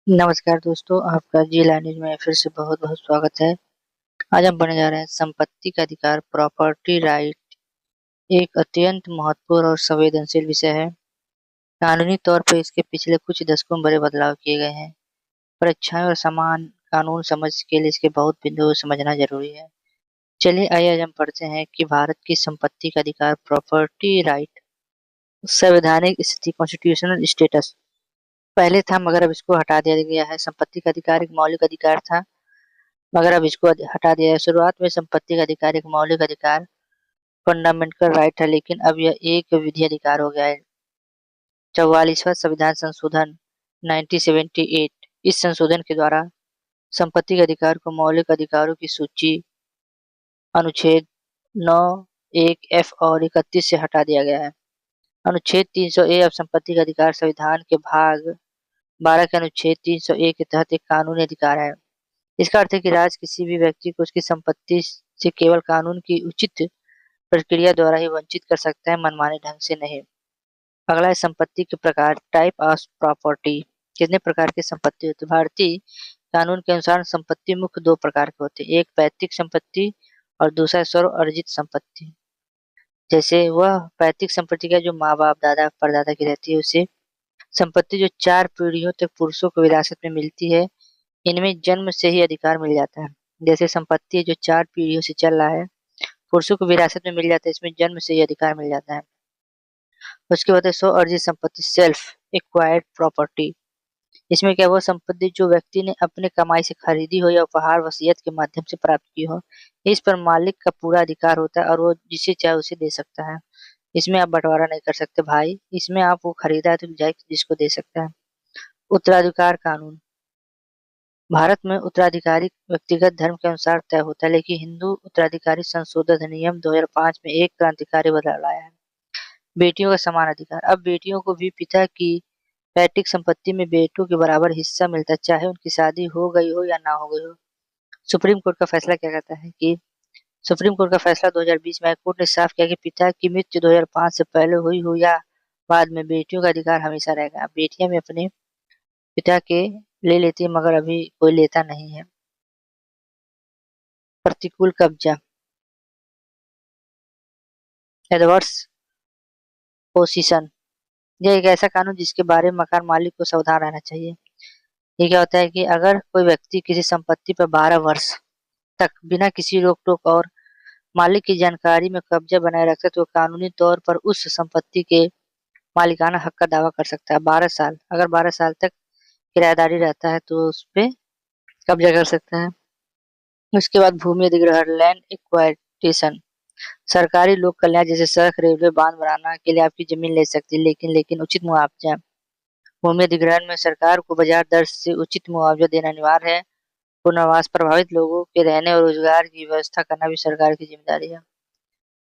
नमस्कार दोस्तों, आपका जी लैंग्वेज में फिर से बहुत-बहुत स्वागत है। आज हम पढ़ने जा रहे हैं संपत्ति का अधिकार प्रॉपर्टी राइट एक अत्यंत महत्वपूर्ण और संवेदनशील विषय है। कानूनी तौर पर इसके पिछले कुछ दशकों में बड़े बदलाव किए गए हैं। परीक्षाएँ और समान कानून समझ के लिए इसके बहुत बिंदु समझना ज़रूरी है। चलिए आइए आज हम पढ़ते हैं कि भारत की संपत्ति का अधिकार प्रॉपर्टी राइट संवैधानिक स्थिति कॉन्स्टिट्यूशनल स्टेटस पहले था मगर अब इसको हटा दिया गया है। संपत्ति का अधिकार एक मौलिक अधिकार था मगर अब इसको हटा दिया है। शुरुआत में संपत्ति का अधिकार एक मौलिक अधिकार फंडामेंटल राइट है, लेकिन अब यह एक विधि अधिकार हो गया है। 44वां संविधान संशोधन 1978 इस संशोधन के द्वारा संपत्ति के अधिकार को मौलिक अधिकारों की सूची अनुच्छेद 9, 1 एफ और 31 से हटा दिया गया है। अनुच्छेद 300 ए अब संपत्ति का अधिकार संविधान के भाग 12 के अनुच्छेद 300 ए के तहत एक कानूनी अधिकार है। इसका अर्थ है कि राज्य किसी भी व्यक्ति को उसकी संपत्ति से केवल कानून की उचित प्रक्रिया द्वारा ही वंचित कर सकता है, मनमाने ढंग से नहीं। अगला है संपत्ति के प्रकार टाइप ऑफ प्रॉपर्टी। कितने प्रकार की संपत्ति होती है? भारतीय कानून के अनुसार संपत्ति मुख्य दो प्रकार के होते हैं, एक पैतृक संपत्ति और दूसरा स्व अर्जित संपत्ति। जैसे वह पैतृक संपत्ति का जो माँ बाप दादा परदादा की रहती है उसे संपत्ति जो 4 पीढ़ियों तक पुरुषों को विरासत में मिलती है, इनमें जन्म से ही अधिकार मिल जाता है। जैसे संपत्ति जो 4 पीढ़ियों से चल रहा है, पुरुषों को विरासत में मिल जाता है, इसमें जन्म से ही अधिकार मिल जाता है। उसके बाद है स्व-अर्जित संपत्ति सेल्फ एक्वायर्ड प्रॉपर्टी। इसमें क्या वो संपत्ति जो व्यक्ति ने अपने कमाई से खरीदी हो या उपहार वसीयत के माध्यम से प्राप्त की हो, इस पर मालिक का पूरा अधिकार होता है और वो जिसे चाहे उसे दे सकता है। इसमें आप बँटवारा नहीं कर सकते भाई, इसमें आप वो खरीदा है तो जाए जिसको दे सकता है। उत्तराधिकार कानून भारत में उत्तराधिकारी व्यक्तिगत धर्म के अनुसार तय होता है, लेकिन हिंदू उत्तराधिकारी संशोधन अधिनियम 2005 में एक क्रांतिकारी बदलाव लाया है। बेटियों का समान अधिकार अब बेटियों को भी पिता की पैतृक संपत्ति में बेटों के बराबर हिस्सा मिलता है, चाहे उनकी शादी हो गई हो या ना हो गई हो। सुप्रीम कोर्ट का फैसला क्या कहता है कि सुप्रीम कोर्ट का फैसला 2020 में कोर्ट ने साफ किया कि पिता की मृत्यु 2005 से पहले हुई हो या बाद में बेटियों का अधिकार हमेशा रहेगा। बेटियां भी अपने पिता के ले लेती है मगर अभी कोई लेता नहीं है। प्रतिकूल कब्जा एडवर्स पोजीशन यह एक ऐसा कानून जिसके बारे में मकान मालिक को सावधान रहना चाहिए। ये क्या होता है कि अगर कोई व्यक्ति किसी संपत्ति पर 12 वर्ष तक बिना किसी रोक-टोक और मालिक की जानकारी में कब्जा बनाए रखता है तो कानूनी तौर पर उस संपत्ति के मालिकाना हक का दावा कर सकता है। 12 साल अगर 12 साल तक किराएदारी रहता है तो उस पे कब्जा कर सकता है। उसके बाद भूमि अधिग्रहण लैंड एक्वाइटेशन सरकारी लोक कल्याण जैसे सड़क, रेलवे, बांध बनाना के लिए आपकी जमीन ले सकती है, लेकिन उचित मुआवजा। भूमि अधिग्रहण में सरकार को बाजार दर से उचित मुआवजा देना अनिवार्य है। पुनर्वास प्रभावित लोगों के रहने और रोजगार की व्यवस्था करना भी सरकार की जिम्मेदारी है।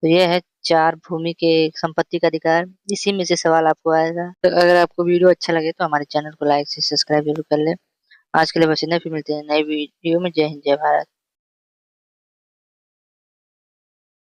तो ये है 4 भूमि के संपत्ति का अधिकार। इसी में से सवाल आपको आएगा। तो अगर आपको वीडियो अच्छा लगे तो हमारे चैनल को लाइक से सब्सक्राइब जरूर कर लें। आज के लिए बस इतना, फिर मिलते हैं नई वीडियो में। जय हिंद, जय भारत।